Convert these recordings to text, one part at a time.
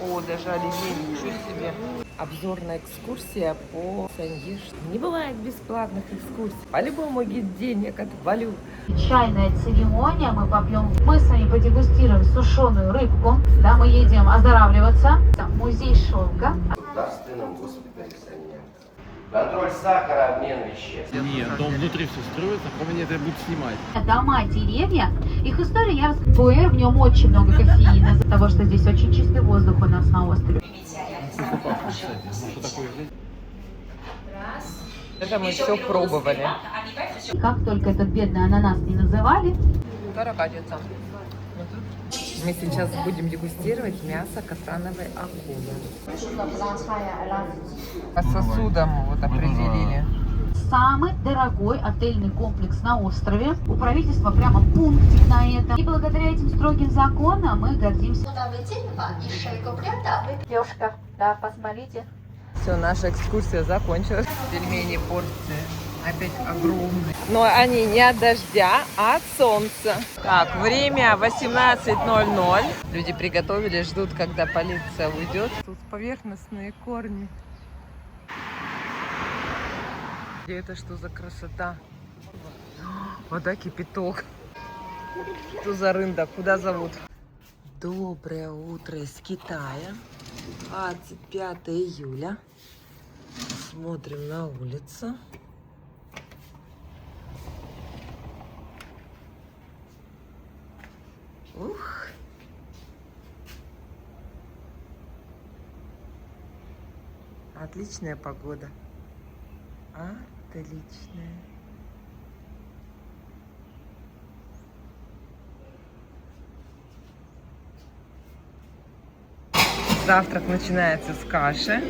О, даже оливье, ничего себе. Обзорная экскурсия по Сен-Еш. Не бывает бесплатных экскурсий. По-любому гид денег отвалю. Чайная церемония, мы попьем, мы с вами подегустируем сушеную рыбку, да, мы едем оздоравливаться. Там музей шелка. Государственном госпитализации. Контроль сахара, обмен веществ. Нет, дом внутри все строится, по мне это будут снимать. Дома, деревья, их история, я расскажу. Пуэр, в нем очень много кофеина, из-за того, что здесь очень чистый воздух у нас на острове. Что такое? Это мы все пробовали. Как только этот бедный ананас не называли. Каракатица. Мы сейчас будем дегустировать мясо каштановой акулы. По сосудам вот определили. Самый дорогой отельный комплекс на острове. У правительства прямо пунктик на этом. И благодаря этим строгим законам мы гордимся. Девушка, да, посмотрите. Все, наша экскурсия закончилась. Пельмени, порции опять огромные. Но они не от дождя, а от солнца. Так, время 18:00. Люди приготовили, ждут, когда полиция уйдет. Тут поверхностные корни. И это что за красота? Вода кипяток. Что за рында? Куда зовут? Доброе утро из Китая. 25 июля. Смотрим на улицу. Ух. Отличная погода. Отличная. Завтрак начинается с каши.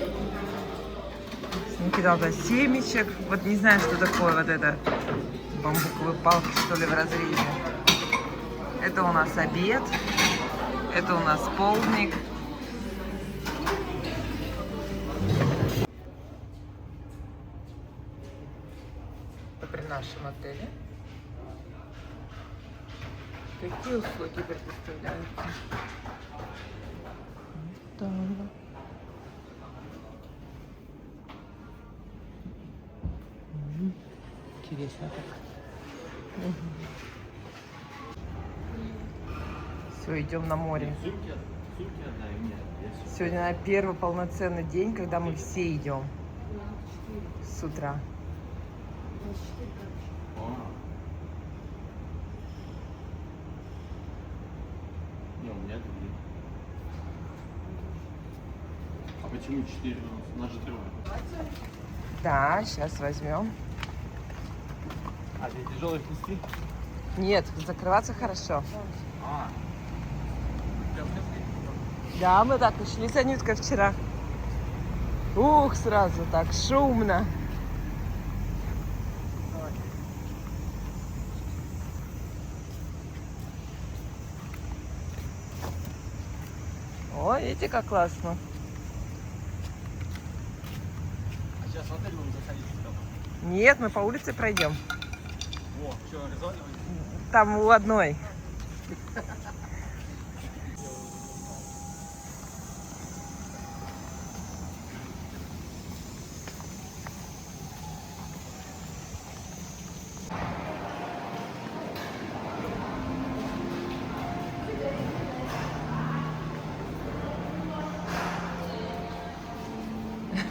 Накидал туда семечек. Вот не знаю, что такое вот это. Бамбуковые палки, что ли, в разрезе. Это у нас обед. Это у нас полдник. Это при нашем отеле. Какие услуги предоставляются? Да. Интересно так. Все, идем на море. Сегодня первый полноценный день, когда мы все идем с утра. Не, у меня 2. А почему 4? У нас же 3. Да, сейчас возьмем. А для тяжелых нести? Нет, закрываться хорошо. А. Да, мы так и шли с Анюткой вчера. Ух, сразу так шумно. Ой, видите, как классно. А сейчас в отель будем заходить? Нет, мы по улице пройдем. О, что, разговаривать? Там у одной.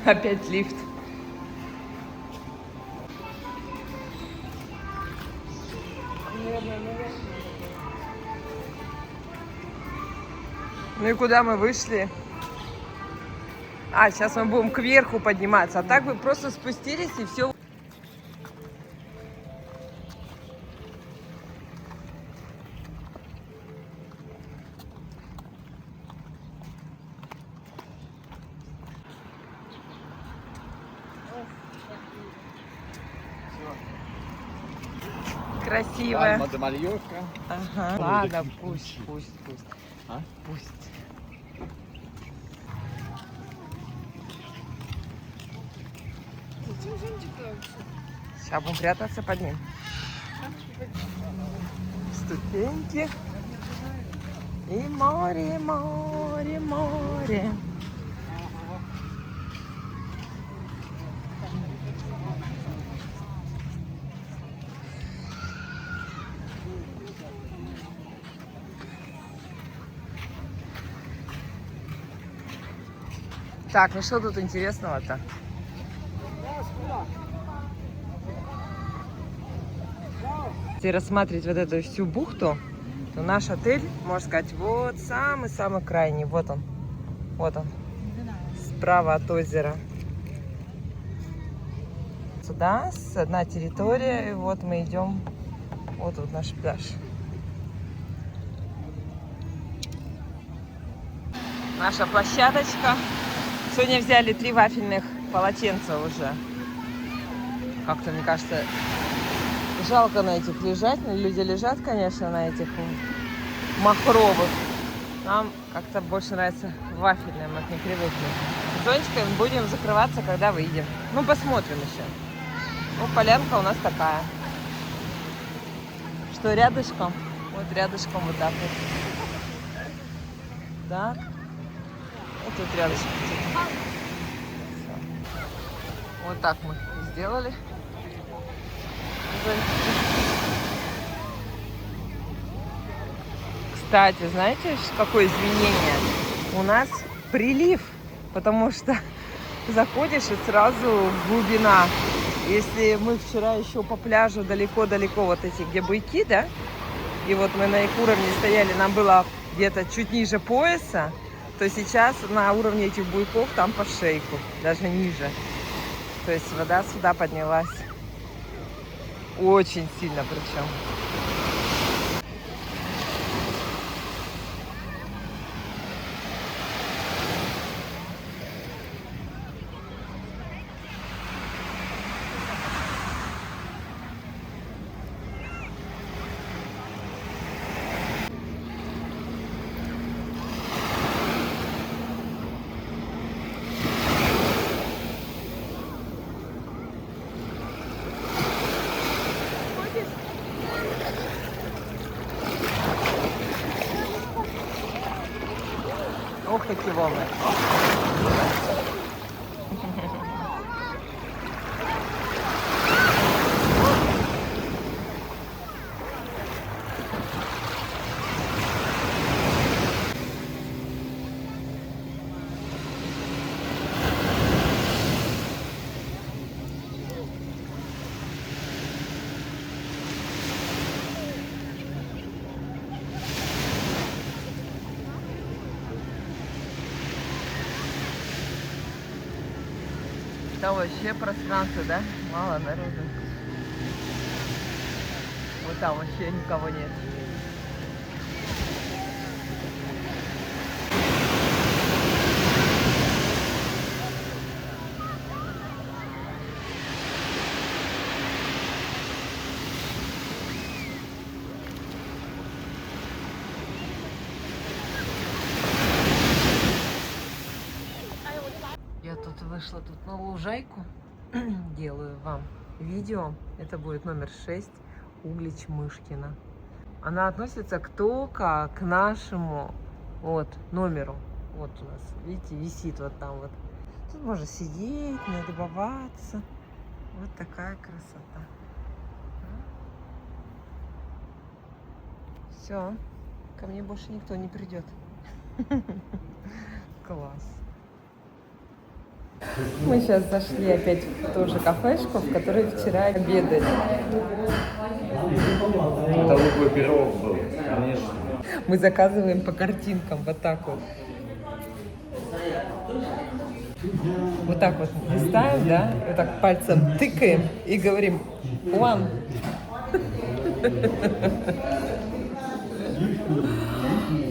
Опять лифт. Ну и куда мы вышли? А, сейчас мы будем кверху подниматься. А так вы просто спустились и все. Красиво. Пальма де Мальорка. Ага. Ладно, пусть. А? Пусть. Сейчас будем прятаться под ним. Ступеньки. И море, море. море, море. Так, ну что тут интересного-то? Если рассматривать вот эту всю бухту, то наш отель, можно сказать, вот самый-самый крайний. Вот он. Вот он. Справа от озера. Сюда, одна территория, и вот мы идем. Вот тут наш пляж. Наша площадочка. Сегодня взяли 3 вафельных полотенца уже. Как-то, мне кажется, жалко на этих лежать. Люди лежат, конечно, на этих махровых. Нам как-то больше нравится вафельные, мы к ним привыкли. Зонтиками будем закрываться, когда выйдем. Ну, посмотрим еще. Ну, полянка у нас такая. Что рядышком? Вот рядышком вот так вот. Так. Вот тут рядышком. Вот так мы сделали. Кстати, знаете, какое изменение? У нас прилив, потому что заходишь и сразу глубина. Если мы вчера еще по пляжу далеко-далеко, вот эти, где буйки, да, и вот мы на их уровне стояли, нам было где-то чуть ниже пояса, то сейчас на уровне этих буйков там по шейку, даже ниже. То есть вода сюда поднялась. Очень сильно причем. Ох, какие волны. Там вообще пространство, да? Мало народу. Вот там вообще никого нет. Я тут вышла на лужайку, делаю вам видео. Это будет номер 6, Углич Мышкина. Она относится только к нашему вот номеру. Вот у нас, видите, висит вот там вот. Тут можно сидеть, налюбоваться. Вот такая красота. Все, ко мне больше никто не придет. Класс. Мы сейчас зашли опять в ту же кафешку, в которой вчера обедали. Это луковый пирог был, конечно. Мы заказываем по картинкам, вот так вот. Вот так вот листаем, да, вот так пальцем тыкаем и говорим one.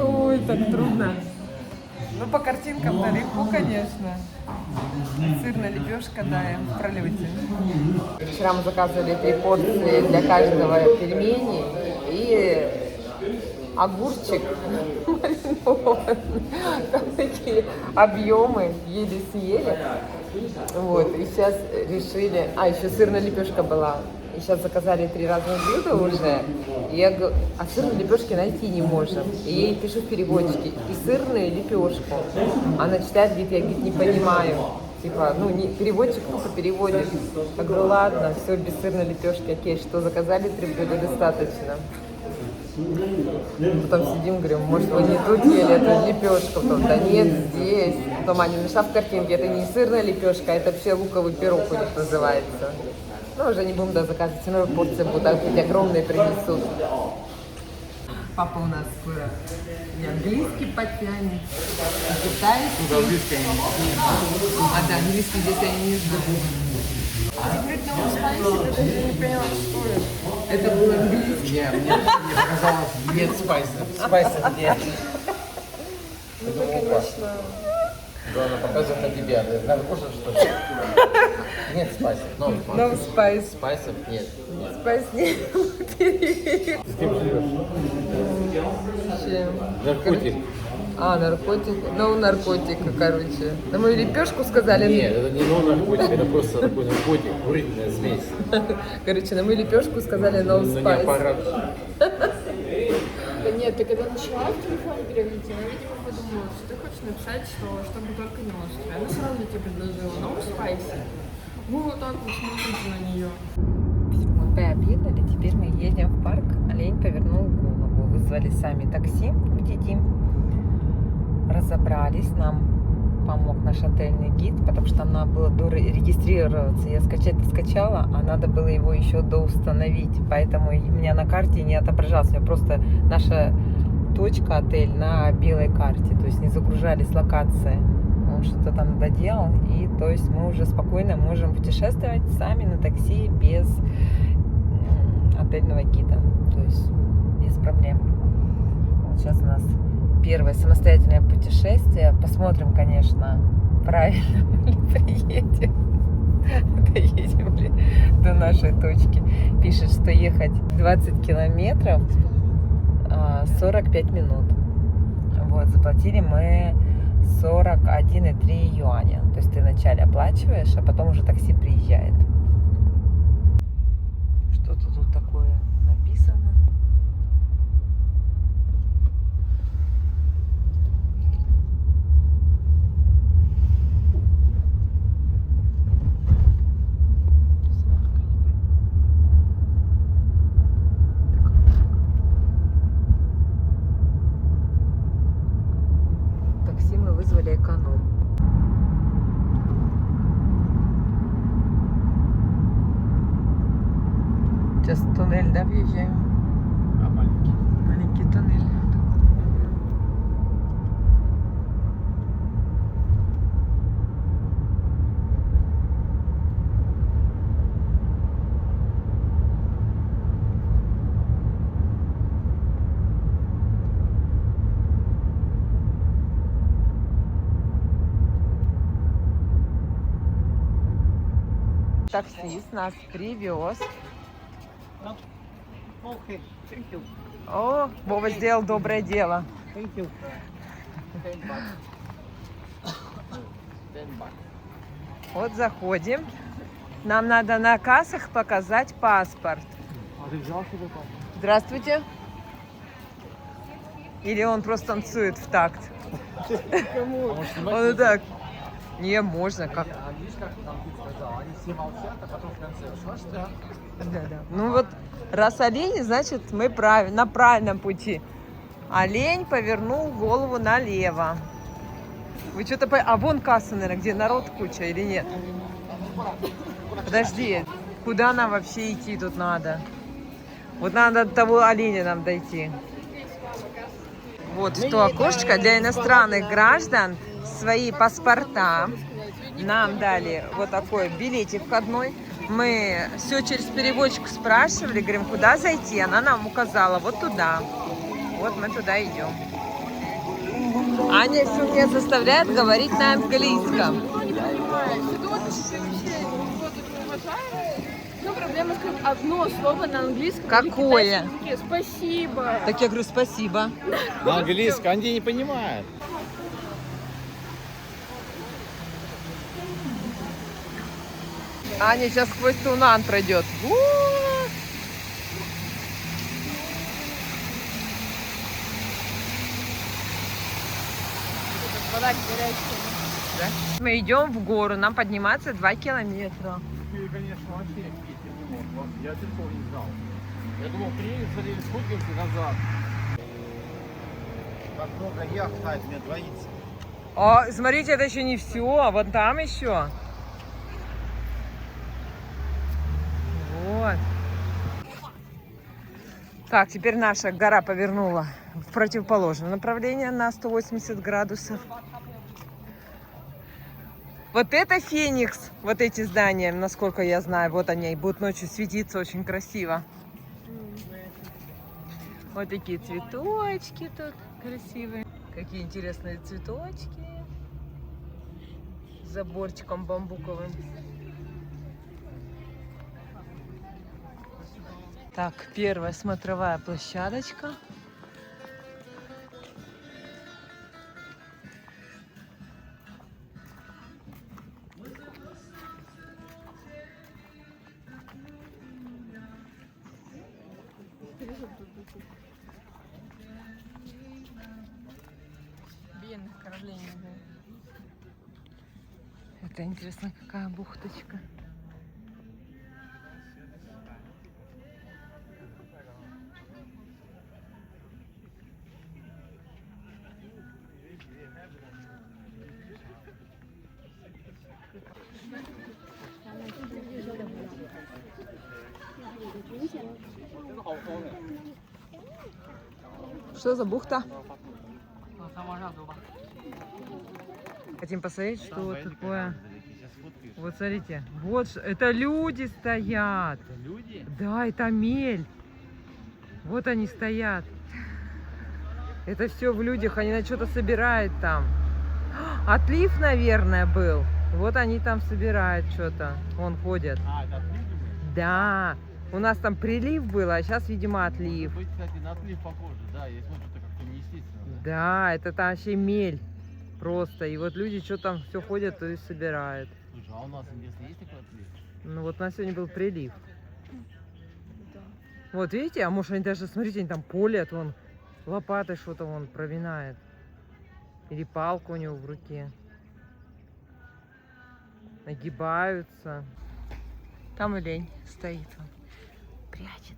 Ой, так трудно. Ну, по картинкам-то легко, конечно. Сырная лепешка, да, в пролете. Вчера мы заказывали 3 порции для каждого пельмени и огурчик маринованный. Там такие объемы, еле съели. Вот, и сейчас решили... А, еще сырная лепешка была. И сейчас заказали 3 разных блюда уже. И я говорю, а сырные лепешки найти не можем. И я ей пишу в переводчике. И сырную лепешку. Она читает, говорит, я говорит, не понимаю. Типа, ну, не, переводчик тупо переводит. Я говорю, ладно, все, без сырной лепешки. Окей, что заказали 3 блюда, достаточно. Потом сидим, говорим, может вы не тут ели эту лепешку? Потом, да нет, здесь. Потом Аня нашла в картинке, это не сырная лепешка, это вообще луковый пирог у них называется. Ну, уже не будем заказывать, все равно порции будут огромные принесут. Папа у нас скоро и английский подтянет, и китайский. Английский А, да, английский здесь я не знаю. Это был английский. Нет, мне показалось, нет спайса. Спайса нет. Ну, конечно. Главное, показывает на тебя. Надо кушать, что ли? Нет спайсов. No spice. Спайсов нет. Спайс нет. С кем живешь? Чем? Наркотик. А, наркотик. Ну, наркотика, короче. На мою лепешку сказали. Нет, это не наркотик, это просто такой наркотик, курительная смесь. Короче, на мою лепешку сказали no Но не spice. аппарат. Да нет, ты когда начала в телефоне переводить, она, видимо, подумала, что ты хочешь написать, чтобы только не острое. Она сразу тебе предложила no spicy. Вы вот так вот смотрите на нее. Мы пообедали, теперь мы едем в парк. Олень повернул голову. Вызвали сами такси в Дидим. Разобрались, нам помог наш отельный гид, потому что там надо было дорегистрироваться. Я скачать-то скачала, а надо было его еще доустановить. Поэтому у меня на карте не отображался. У меня просто наша точка, отель, на белой карте. То есть не загружались локации. Он что-то там доделал. И то есть мы уже спокойно можем путешествовать сами на такси без отельного гида. То есть без проблем. Вот сейчас у нас первое самостоятельное путешествие. Посмотрим, конечно, правильно мы ли приедем. Доедем ли до нашей точки. Пишет, что ехать 20 километров 45 минут. Вот, заплатили мы 41,3 юаня. То есть ты вначале оплачиваешь, а потом уже такси приезжает. Что-то тут такое написано. Такси мы вызвали эконом. Сейчас туннель, да, въезжаем? А маленький? Маленький туннель. Таксист нас привез. Окей, thank you. О, Вова сделал доброе дело. Thank you. 10 bucks. 10 bucks. Вот заходим. Нам надо на кассах показать паспорт. А ты взял себе паспорт? Здравствуйте. Или он просто танцует в такт? Он и так. Не, можно как. А видишь, как там сказал? Они все молчат, а потом в конце. Слышите? Да. Ну вот, раз олень, значит мы на правильном пути. Олень повернул голову налево. Вы что-то... А вон касса, наверное, где народ куча или нет? Подожди, куда нам вообще идти тут надо? Вот надо до того оленя нам дойти. Вот в то окошечко для иностранных граждан свои паспорта. Нам дали вот такой билетик входной. Мы все через переводчик спрашивали, говорим, куда зайти. Она нам указала вот туда. Вот мы туда идем. Аня все меня заставляет говорить на английском. Не понимаю, ситуация вообще не уважаю. Но проблема сказать одно слово на английском. Какое? Языке. Спасибо. Так я говорю, спасибо. На английском они не понимают. Аня сейчас сквозь Тунан пройдет. Да? Мы идем в гору, нам подниматься 2 километра. Ты, конечно, вообще Питер не мог. Я телефон не знал. Я думал, приехали спутники назад. Как много яхт, мне двоится. О, смотрите, это еще не все, а вон там еще. Вот. Так, теперь наша гора повернула в противоположное направление на 180 градусов. Вот это Феникс, вот эти здания, насколько я знаю, вот они будут ночью светиться очень красиво. Вот такие цветочки тут красивые. Какие интересные цветочки. С заборчиком бамбуковым. Так, первая смотровая площадочка. Это интересно, какая бухточка. Что за бухта? Хотим посмотреть, что вот такое. Вот смотрите, вот это люди стоят. Люди? Да, это мель. Вот они стоят. Это все в людях, они на что-то собирают там. Отлив, наверное, был. Вот они там собирают что-то. Вон ходят. А, это отлив? Да. У нас там прилив был, а сейчас, видимо, отлив. Быть, кстати, на отлив похоже, да, я смотрю, это как-то неестественно. Да, это там вообще мель просто. И вот люди что там все ходят и собирают. Слушай, а у нас, интересно, есть такой отлив? Ну вот у нас сегодня был прилив. Вот видите, а может они даже, смотрите, они там полят, вон лопатой что-то вон проминает. Или палку у него в руке. Нагибаются. Там и лень стоит он. Прячется.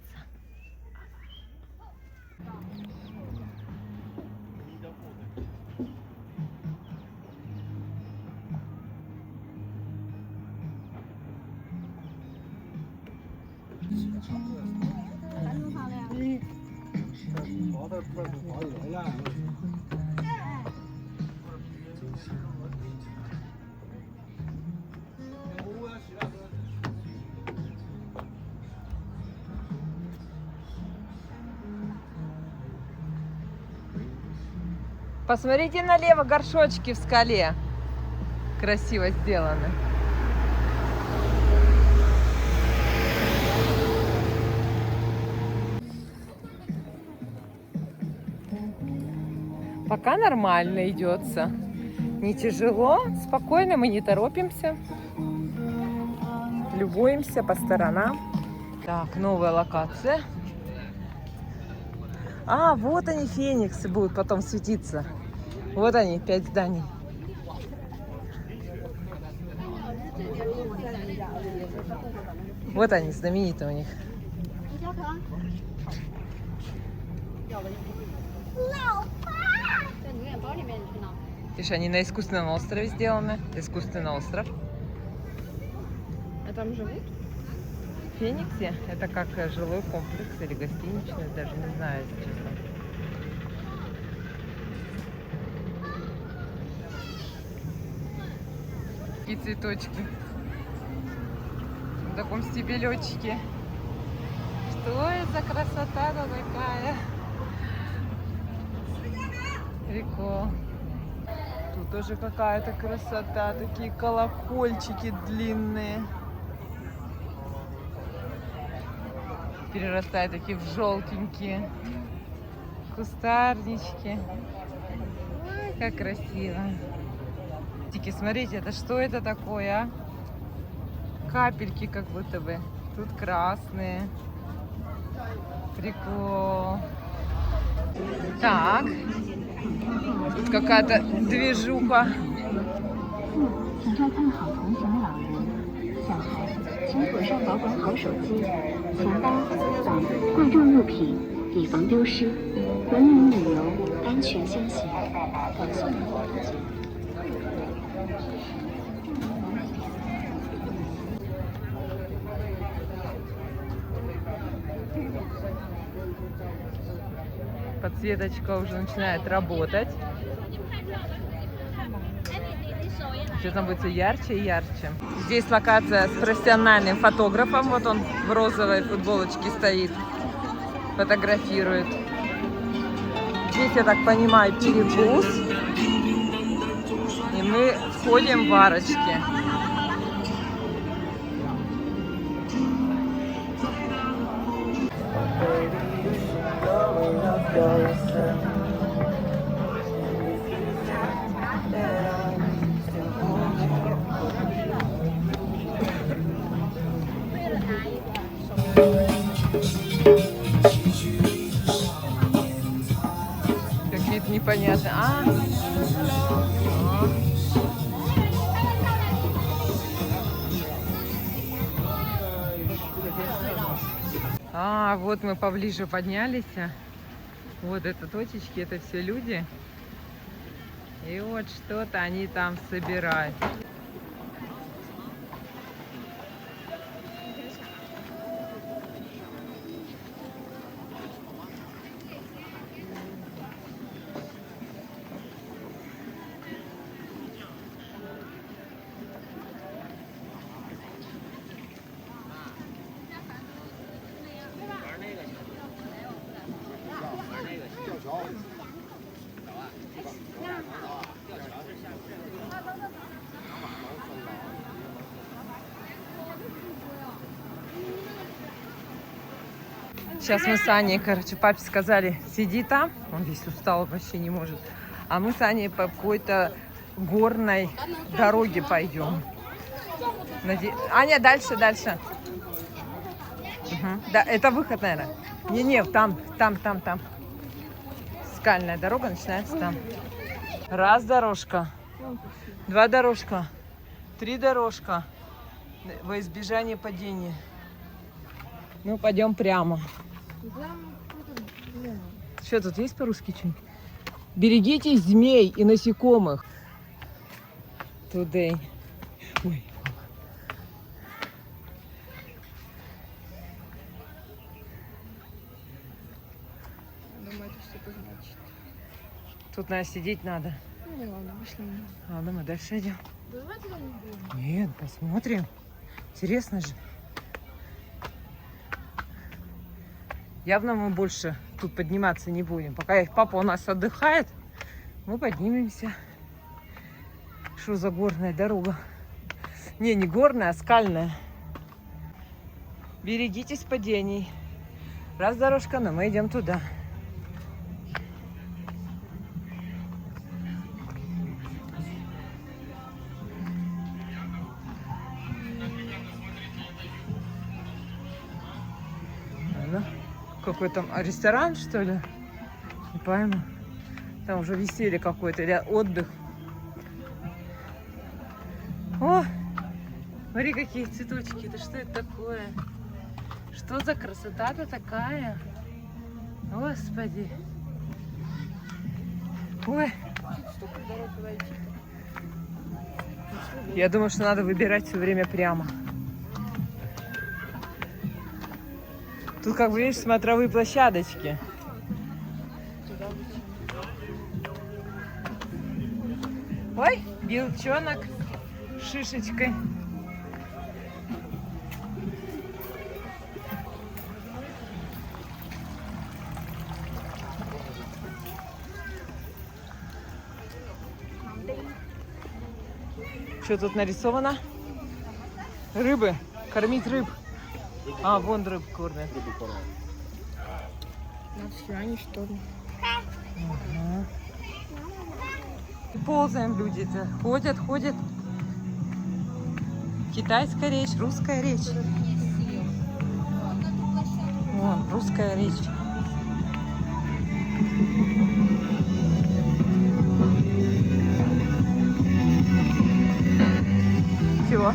Посмотрите налево, горшочки в скале. Красиво сделаны. Пока нормально идется. Не тяжело, спокойно, мы не торопимся. Любуемся по сторонам. Так, новая локация. А, вот они, фениксы, будут потом светиться. Вот они, 5 зданий. Вот они, знаменитые у них. Видишь, они на искусственном острове сделаны. Искусственный остров. А там живут? В Фениксе это как жилой комплекс или гостиничный, даже не знаю, если честно. И цветочки. В таком стебелечке. Что это за красота-то такая? Прикол. Тут тоже какая-то красота. Такие колокольчики длинные. Перерастают такие в желтенькие кустарнички. Ой, как красиво. Смотрите, это что это такое, а? капельки как будто бы. Тут красные. Прикол. Так. Тут какая-то движуха. 请照看好同行老人、小孩，请妥善保管好手机、钱包等贵重物品，以防丢失。文明旅游，安全先行。感谢您的理解。 Подсветочка уже начинает работать. Сейчас там будет все ярче и ярче. Здесь локация с профессиональным фотографом. Вот он в розовой футболочке стоит, фотографирует. Здесь, я так понимаю, перекус. И мы входим в арочки. Какие-то непонятные. Вот мы поближе поднялись. Вот это точечки, это все люди. И вот что-то они там собирают. Сейчас мы с Аней, короче, папе сказали, сиди там, он весь устал, вообще не может. А мы с Аней по какой-то горной дороге пойдем. Аня, дальше. Угу. Да, это выход, наверное. Не, там. Скальная дорога начинается там. Раз дорожка, два дорожка, три дорожка во избежание падения. Ну, пойдем прямо. Что тут есть по-русски что-нибудь? Берегитесь змей и насекомых. Today. Ой. Думаю, это что-то значит. Тут, наверное, сидеть надо. Ну, ладно, пошли. Ладно, мы дальше идем. Да давай туда не будем. Нет, посмотрим. Интересно же. Явно мы больше тут подниматься не будем. Пока папа у нас отдыхает, мы поднимемся. Что за горная дорога? Не горная, а скальная. Берегитесь падений. Раз дорожка, но мы идем туда. Какой там ресторан, что ли? Не пойму. Там уже веселье какое-то или отдых. О, смотри, какие цветочки. Да что это такое? Что за красота-то такая? Господи. Ой. Я думаю, что надо выбирать все время прямо. Тут, как бы, видишь, смотровые площадочки. Ой, белчонок с шишечкой. Что тут нарисовано? Рыбы. Кормить рыб. А, вон рыб кормят. Юаней, что ли? Ага. И ползаем люди-то. Ходят. Китайская речь, русская речь. Вон, русская речь. Чего?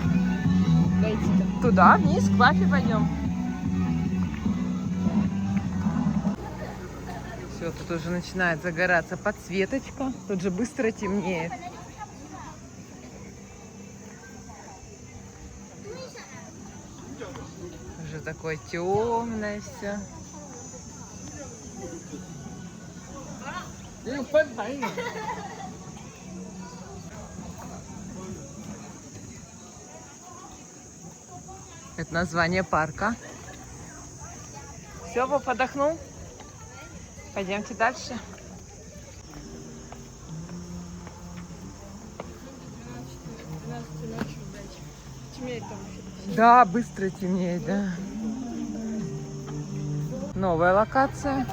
Туда, вниз, к папе пойдем. Все, тут уже начинает загораться подсветочка. Тут же быстро темнеет. Уже такое темное все. Это название парка. Все, Вов, отдохнул? Пойдемте дальше. Да, быстро темнеет, да. Новая локация.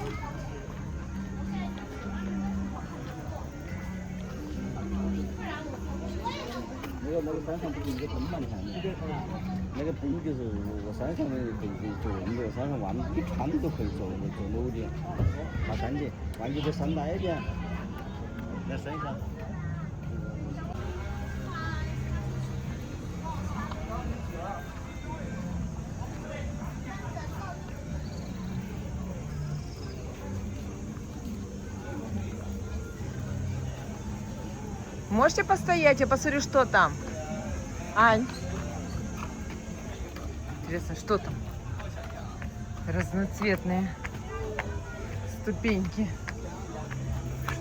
那个棚就是我山上的可以做，我们在山上玩，一看都可以做，我做楼的，爬山的，完就在山那边，在山上。Можете постоять, я посмотрю, что там. Ань. Интересно, что там? Разноцветные ступеньки.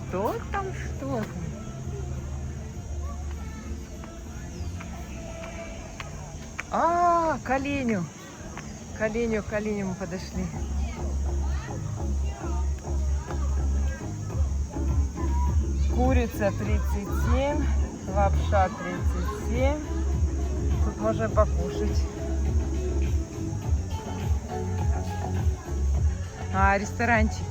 Что там, что там? А, к оленю. К оленю мы подошли. Курица 37, лапша 37. Тут можно покушать. А, ресторанчики.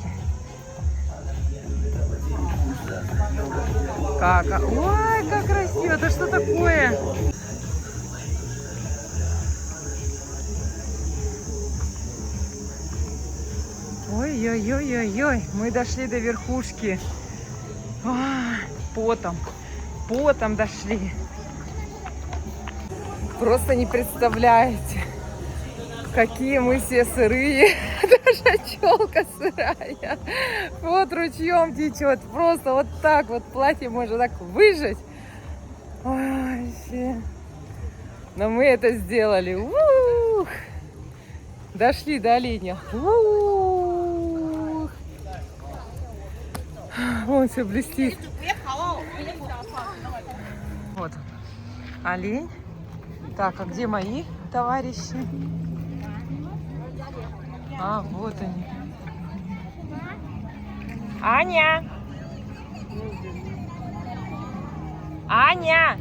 Как? Ой, как красиво! Это что такое? Ой-ой-ой-ой-ой. Мы дошли до верхушки. Потом дошли. Просто не представляете, какие мы все сырые. Даже челка сырая. Вот ручьем течет. Просто вот так вот платье можно так выжать. Ой, вообще. Но мы это сделали. Ух! Дошли до оленя. Ух! Он все блестит. Вот он, олень. Так, а где мои товарищи? А, вот они. Аня! Аня!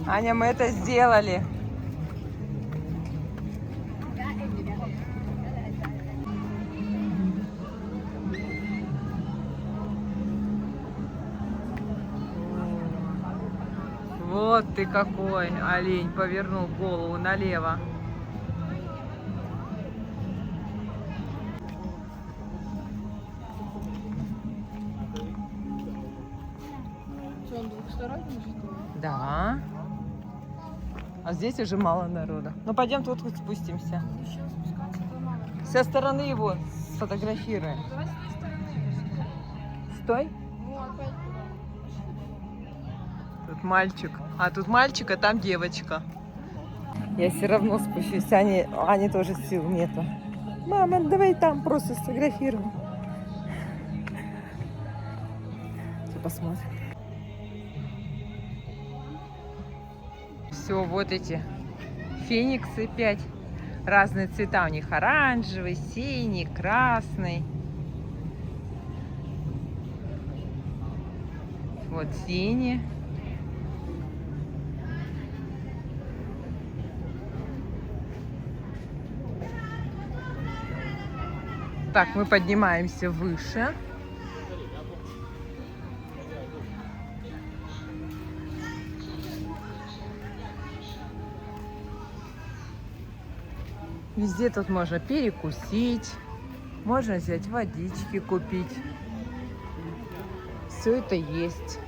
Аня, мы это сделали. Вот ты какой, олень, повернул голову налево. Что, он двухсторонний, что ли? Да. А здесь уже мало народа. Ну пойдем тут хоть спустимся. Еще спускаться до мало. Со стороны его сфотографируем. Давай с этой стороны. Стой. Ну, опять туда. Тут мальчик. А тут мальчик, а там девочка. Я все равно спущусь. Ане тоже сил нету. Мама, давай там просто сфотографируем. Посмотрим. все, вот эти фениксы 5. Разные цвета у них. Оранжевый, синий, красный. Вот синий. Так, мы поднимаемся выше. Везде тут можно перекусить, можно взять водички купить. Все это есть.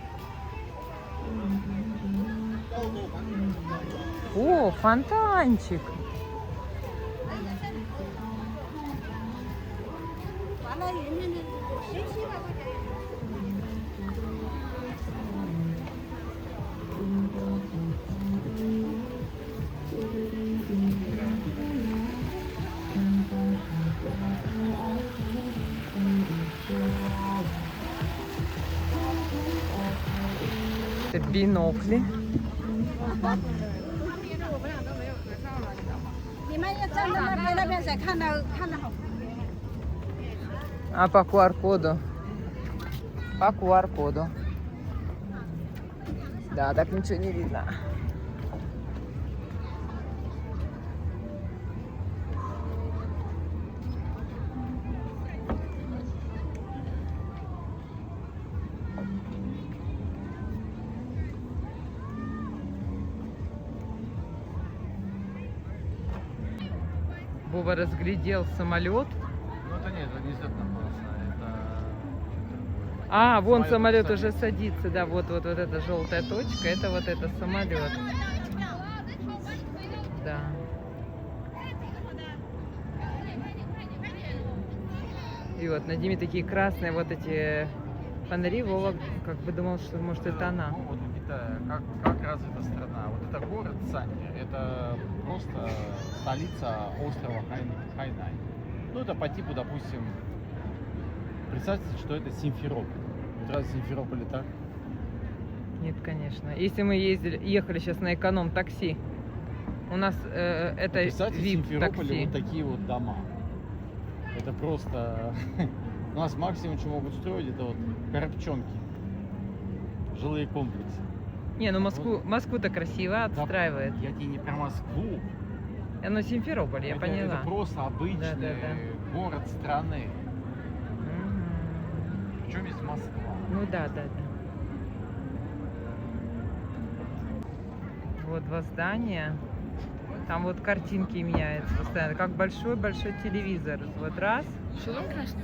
О, фонтанчик. Это бинокли. А по QR-коду? По QR-коду. Да, так ничего не видно. Вова разглядел самолет. Ну это нет, это не просто, это... А, вон самолет садится. уже садится, да, вот эта желтая точка, это вот это самолет. Да. И вот над ними такие красные вот эти фонари. Вова как бы думал, что может это она. Ну, вот в Китае, как развита страна. Вот это город Санья, это просто столица острова Хайнань. Ну, это по типу, допустим, представьте, что это Симферополь. Вот разве Симферополь так? Нет, конечно. Если мы ехали сейчас на эконом-такси, у нас это Представьте, в Симферополе VIP-такси. вот такие вот дома. Это просто... У нас максимум, что могут строить, это вот коробчонки. Жилые комплексы. Не, ну Москву-то красиво Да, отстраивает. я тебе не про Москву. Ну, Симферополь, я поняла. Это просто обычный Да. город страны. Мгм. Причем есть Москва. Ну да. Вот два здания. Там вот картинки меняются постоянно. Как большой-большой телевизор. Вот раз. Шелом красный.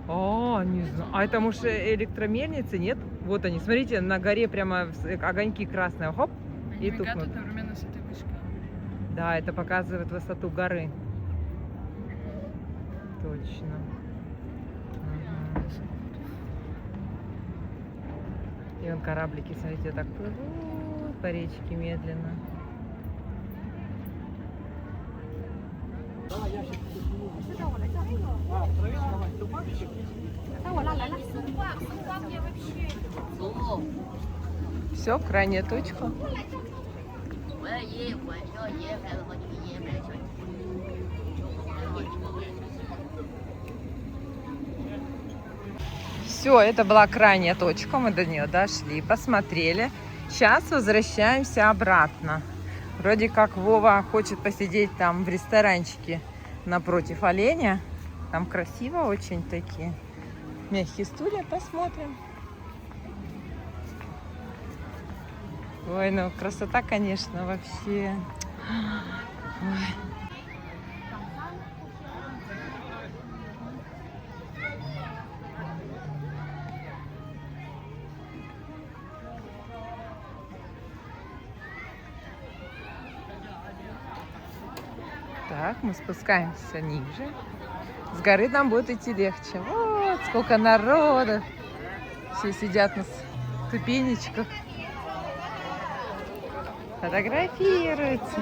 Два. О, не знаю. А это, может, электромельницы, нет? Вот они. Смотрите, на горе прямо огоньки красные. Хоп. И тут вот. одновременно с этой вышкой. Да, это показывает высоту горы. Точно. Ага. И вон кораблики, смотрите, так плывут по речке медленно. Все, крайняя точка. Все, это была крайняя точка, мы до нее дошли, посмотрели. Сейчас возвращаемся обратно. Вроде как Вова хочет посидеть там в ресторанчике напротив оленя. Там красиво очень такие. Мягкие стулья, посмотрим. Ой, ну красота, конечно, вообще. Ой. Так, мы спускаемся ниже. С горы нам будет идти легче. Вот сколько народу. Все сидят на ступенечках. Фотографируются.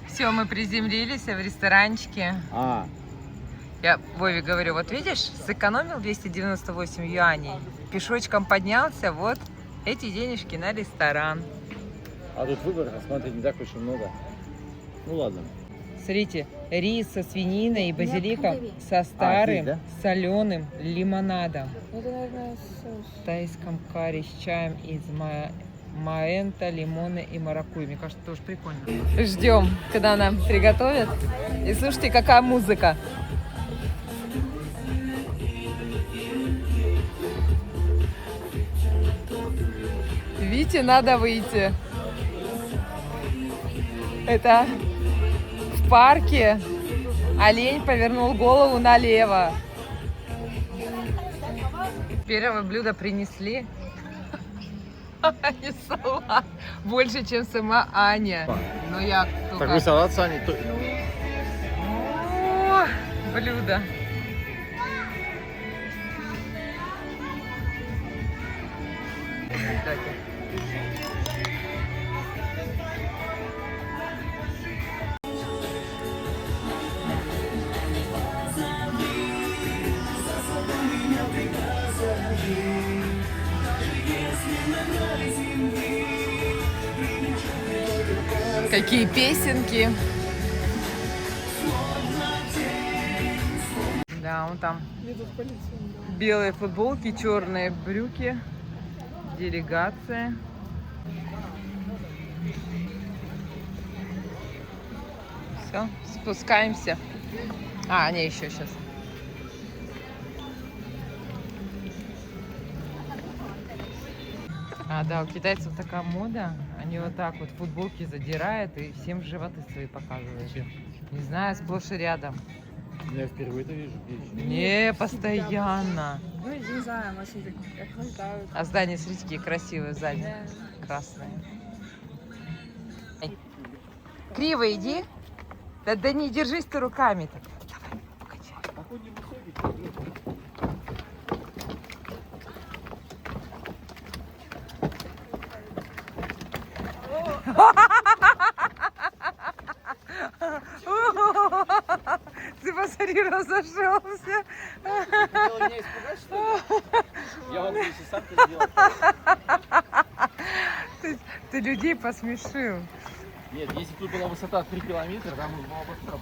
Все, мы приземлились в ресторанчике. Я Вове говорю, вот видишь, сэкономил 298 юаней. Пешочком поднялся, вот эти денежки на ресторан. А тут выбор, смотри, не так очень много. Ну ладно. Смотрите, рис со свининой и базиликом со здесь, старым да? соленым лимонадом. Это, наверное, соус. В тайском карри с чаем из маэнта, лимона и маракуйи. Мне кажется, тоже прикольно. Ждем, когда нам приготовят. И слушайте, какая музыка. Вите надо выйти. Это в парке олень повернул голову налево. Первое блюдо принесли. Аня салат. Больше, чем сама Аня. Но я только... Такой салат, Саня, О, блюдо. Какие песенки. Да, он там белые футболки, черные брюки. Делегация. Все, спускаемся. А, не, еще сейчас. А, да, у китайцев такая мода. Они вот так вот футболки задирают и всем животы свои показывают. Не знаю, сплошь и рядом. Я впервые это вижу. Не, постоянно. Ну, не знаю, может, как хватают. А здания, смотрите, какие красивые сзади. Да. Красные. Криво иди. Да не держись ты руками-то. Давай, покачай. Ты посмотри, разошелся. Хотела меня испугать, что ли? Я могу если сам это сделать. Ты людей посмешил. Нет, если бы тут была высота 3 километра, там мы было бы штраф.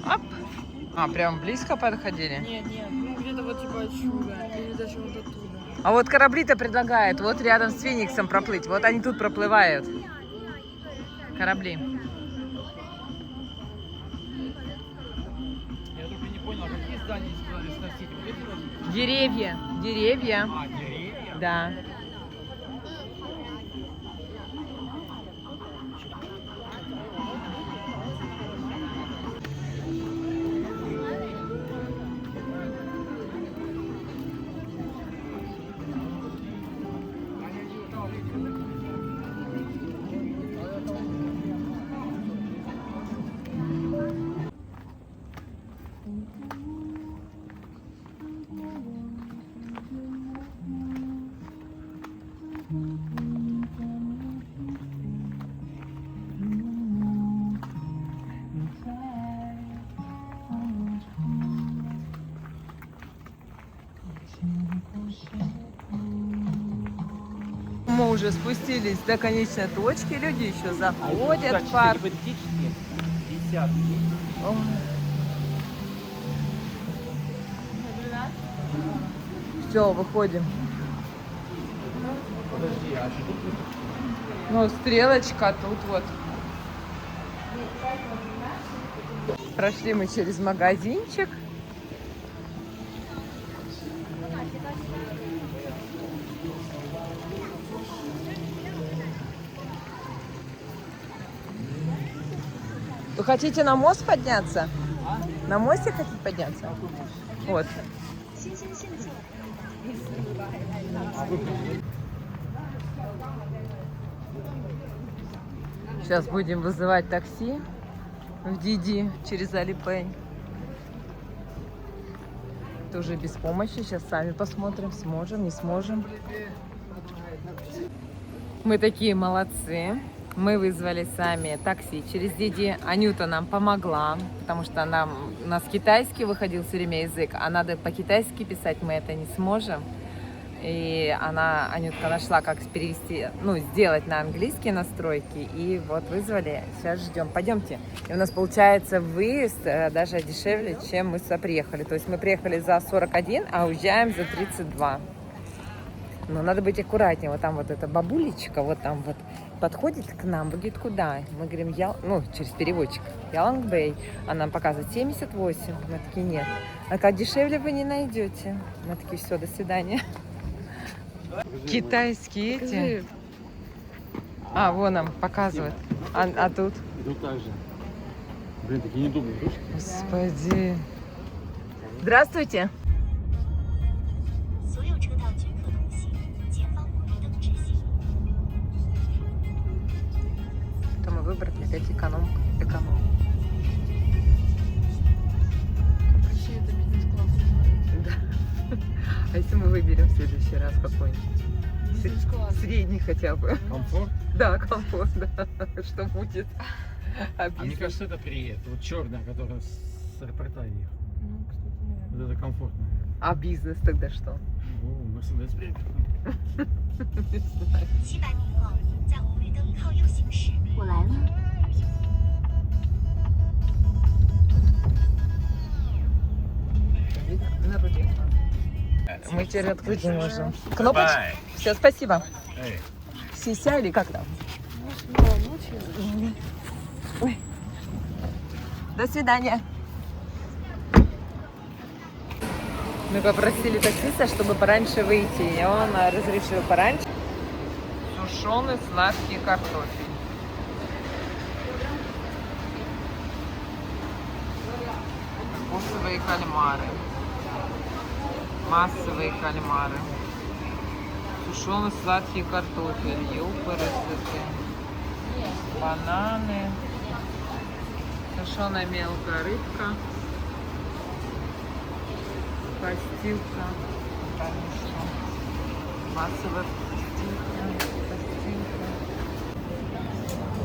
Оп. А, прям близко подходили? Нет, ну где-то вот типа отсюда, или даже вот оттуда. А вот корабли-то предлагают вот рядом с Фениксом проплыть. Вот они тут проплывают. Корабли. Я только не понял, какие здания сказали сносить? Вот эти вот? Деревья. Деревья. А, деревья? Да. Мы уже спустились до конечной точки, люди еще заходят в парк. Ой. Все, выходим. Подожди, а что тут? Ну, стрелочка тут вот. Прошли мы через магазинчик. Вы хотите на мост подняться? На мосте хотите подняться? Вот. Сейчас будем вызывать такси в Диди через Alipay. тоже без помощи. Сейчас сами посмотрим, сможем, не сможем. Мы такие молодцы. Мы вызвали сами такси через Диди. Анюта нам помогла, потому что у нас китайский выходил все время язык, а надо по-китайски писать, мы это не сможем. И Анютка нашла, как перевести, сделать на английский настройки. И вот вызвали, сейчас ждем. Пойдемте. И у нас получается выезд даже дешевле, чем мы сюда приехали. То есть мы приехали за 41, а уезжаем за 32. Но надо быть аккуратнее. Вот там вот эта бабулечка, вот там вот подходит к нам, говорит, куда? Мы говорим, через переводчик, Яланг-Бэй. Она нам показывает 78. Мы такие, нет. А как дешевле вы не найдете. Мы такие, все, до свидания. Китайские эти. Вон нам показывают. А тут? Тут так же. Блин, такие неудобные ручки. Господи. Здравствуйте. То мы выбрали опять эконом. Вообще это бизнес-класс. Да. А если мы выберем в следующий раз какой-нибудь? Бизнес-класс. Средний хотя бы. Комфорт? Да, комфорт, да. Что будет? А мне кажется, это приедет. Вот черная, которая с аэропорта ехала. Ну, кстати, наверное. Вот это комфортно. А бизнес тогда что? Мерседес премиум. 700米后，在红绿灯靠右行驶。我来了。 Мы теперь открыть не можем. Кнопочку? Все, спасибо. Сися или как там? Ой. До свидания. Мы попросили таксиста, чтобы пораньше выйти, и он разрешил пораньше. Сушеный сладкий картофель. Вкусовые кальмары. Массовые кальмары. Сушеный сладкий картофель. Ёпарасоте. Бананы. Сушеная мелкая рыбка. Постилка. Конечно. Массовая постилка.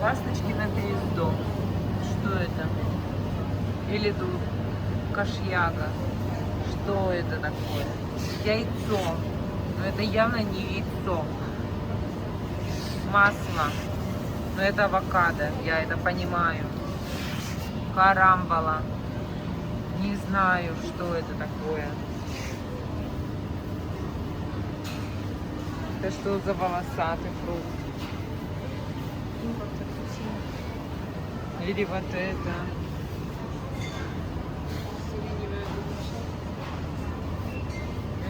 Ласточки на гнездо. Что это? Или тут кашьяга. Что это такое? Яйцо. Но это явно не яйцо. Масло. Но это авокадо. Я это понимаю. Карамбола. Не знаю, что это такое. Это что за волосатый фрукт? Или вот это?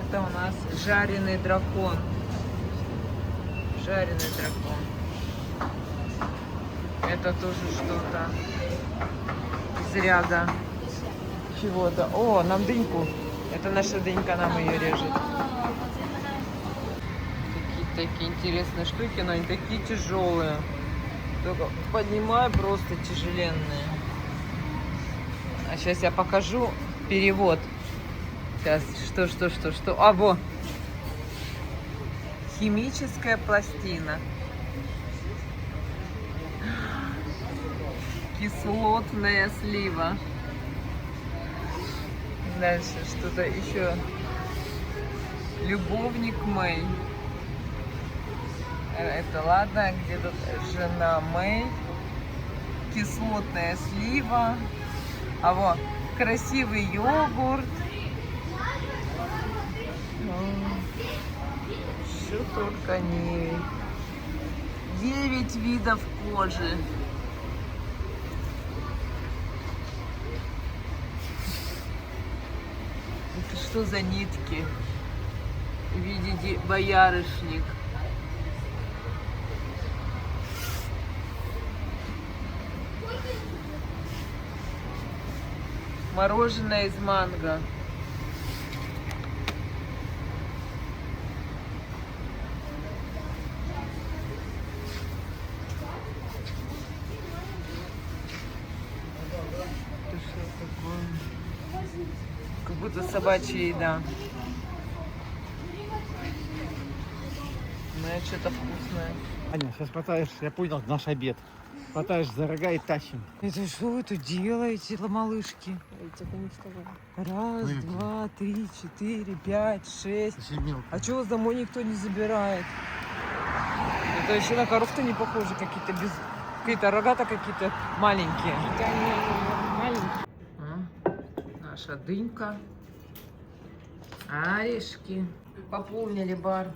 Это у нас жареный дракон. Жареный дракон. Это тоже что-то из ряда чего-то. О, нам дыньку. Это наша дынька, нам ее режет. Какие-то такие интересные штуки, но они такие тяжелые. Только поднимаю, просто тяжеленные. А сейчас я покажу перевод. Сейчас, что? А, во! Химическая пластина. Кислотная слива. Дальше что-то еще. Любовник Мэй. Это ладно, где тут жена Мэй. Кислотная слива. А вот красивый йогурт. Что только не. 9 видов кожи. Это что за нитки? В виде боярышник. Мороженое из манго. Это что такое? Как будто собачья еда. Ну, это что-то вкусное. Аня, сейчас хватаешь, я понял, наш обед. Хватаешь за рога и тащим. Это что вы тут делаете, малышки? Тихо, не вставай. Раз, Ну, два, 3, 4, 5, 6. Очень мелко. А чего вас домой никто не забирает? Это вообще на коров-то не похоже, какие-то без... Какие-то рога-то какие-то маленькие. Маленький. Наша дынька. Орешки. Пополнили бар.